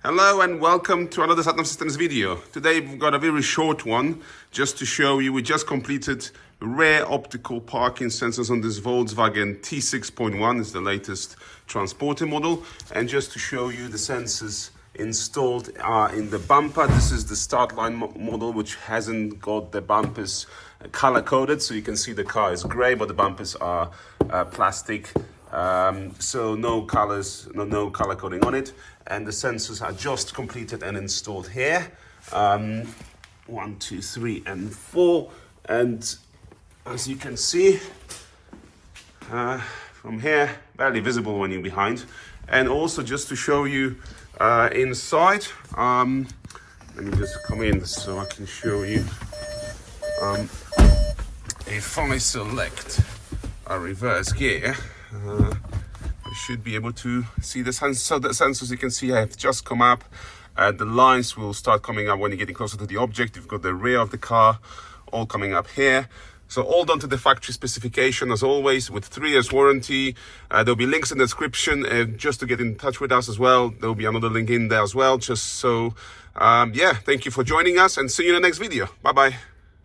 Hello and welcome to another Satnav Systems video. Today we've got a very short one just to show you. We just completed rare optical parking sensors on this Volkswagen T6.1. It's the latest transporter model. And just to show you the sensors installed in the bumper. This is the start line model, which hasn't got the bumpers color coded. So you can see the car is gray, but the bumpers are plastic. So no colors, no color coding on it. And the sensors are just completed and installed here. 1, 2, 3, and 4. And as you can see, from here, barely visible when you're behind. And also just to show you inside, let me just come in so I can show you. If I select a reverse gear, you should be able to see the sensors. So the sensors you can see have just come up. The lines will start coming up when you're getting closer to the object. You've got the rear of the car all coming up here. So all done to the factory specification as always, with 3 years warranty. There'll be links in the description just to get in touch with us as well. There'll be another link in there as well, just so yeah, thank you for joining us and see you in the next video. Bye bye.